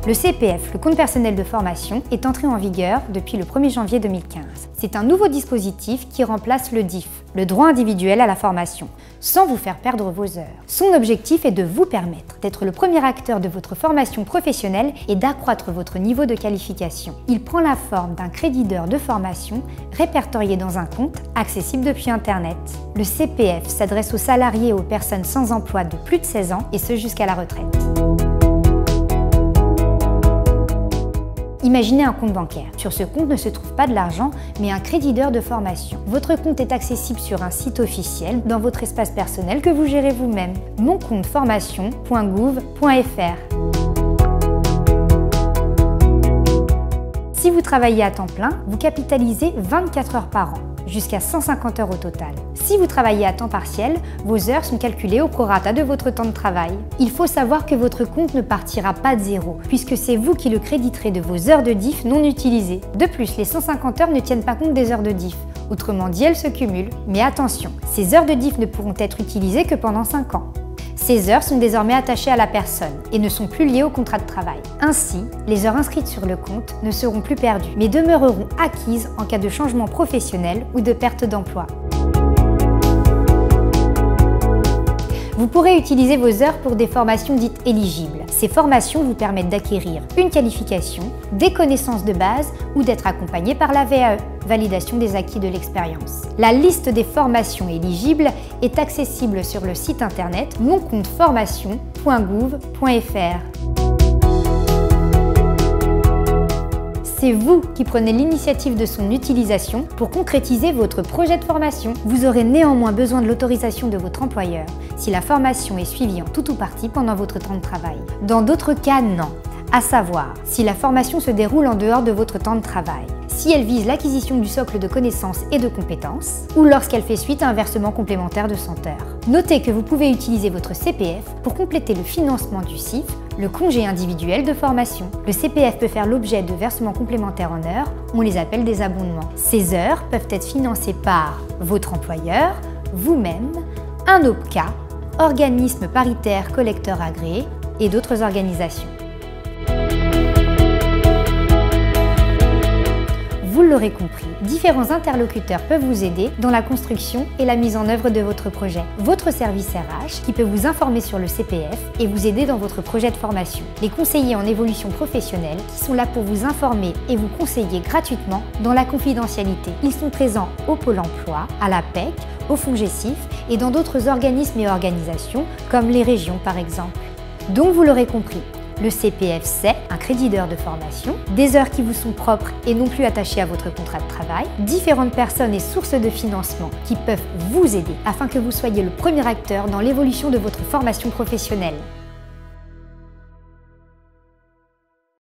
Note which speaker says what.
Speaker 1: Le CPF, le compte personnel de formation, est entré en vigueur depuis le 1er janvier 2015. C'est un nouveau dispositif qui remplace le DIF, le droit individuel à la formation, sans vous faire perdre vos heures. Son objectif est de vous permettre d'être le premier acteur de votre formation professionnelle et d'accroître votre niveau de qualification. Il prend la forme d'un crédit d'heures de formation répertorié dans un compte accessible depuis Internet. Le CPF s'adresse aux salariés et aux personnes sans emploi de plus de 16 ans et ce jusqu'à la retraite. Imaginez un compte bancaire. Sur ce compte ne se trouve pas de l'argent, mais un crédit d'heures de formation. Votre compte est accessible sur un site officiel dans votre espace personnel que vous gérez vous-même. moncompteformation.gouv.fr. Si vous travaillez à temps plein, vous capitalisez 24 heures par an, jusqu'à 150 heures au total. Si vous travaillez à temps partiel, vos heures sont calculées au prorata de votre temps de travail. Il faut savoir que votre compte ne partira pas de zéro, puisque c'est vous qui le créditerez de vos heures de DIF non utilisées. De plus, les 150 heures ne tiennent pas compte des heures de DIF. Autrement dit, elles se cumulent. Mais attention, ces heures de DIF ne pourront être utilisées que pendant 5 ans. Ces heures sont désormais attachées à la personne et ne sont plus liées au contrat de travail. Ainsi, les heures inscrites sur le compte ne seront plus perdues, mais demeureront acquises en cas de changement professionnel ou de perte d'emploi. Vous pourrez utiliser vos heures pour des formations dites éligibles. Ces formations vous permettent d'acquérir une qualification, des connaissances de base ou d'être accompagné par la VAE, validation des acquis de l'expérience. La liste des formations éligibles est accessible sur le site internet moncompteformation.gouv.fr. C'est vous qui prenez l'initiative de son utilisation pour concrétiser votre projet de formation. Vous aurez néanmoins besoin de l'autorisation de votre employeur si la formation est suivie en tout ou partie pendant votre temps de travail. Dans d'autres cas, non. À savoir, si la formation se déroule en dehors de votre temps de travail, si elle vise l'acquisition du socle de connaissances et de compétences, ou lorsqu'elle fait suite à un versement complémentaire de 100 heures. Notez que vous pouvez utiliser votre CPF pour compléter le financement du CIF, le congé individuel de formation. Le CPF peut faire l'objet de versements complémentaires en heures, on les appelle des abondements. Ces heures peuvent être financées par votre employeur, vous-même, un OPCA, organisme paritaire collecteur agréé et d'autres organisations. Vous l'aurez compris, différents interlocuteurs peuvent vous aider dans la construction et la mise en œuvre de votre projet. Votre service RH qui peut vous informer sur le CPF et vous aider dans votre projet de formation. Les conseillers en évolution professionnelle qui sont là pour vous informer et vous conseiller gratuitement dans la confidentialité. Ils sont présents au Pôle emploi, à la PEC, au FONGECIF et dans d'autres organismes et organisations comme les régions par exemple. Donc vous l'aurez compris, le CPF, c'est un crédit d'heures de formation, des heures qui vous sont propres et non plus attachées à votre contrat de travail, différentes personnes et sources de financement qui peuvent vous aider afin que vous soyez le premier acteur dans l'évolution de votre formation professionnelle.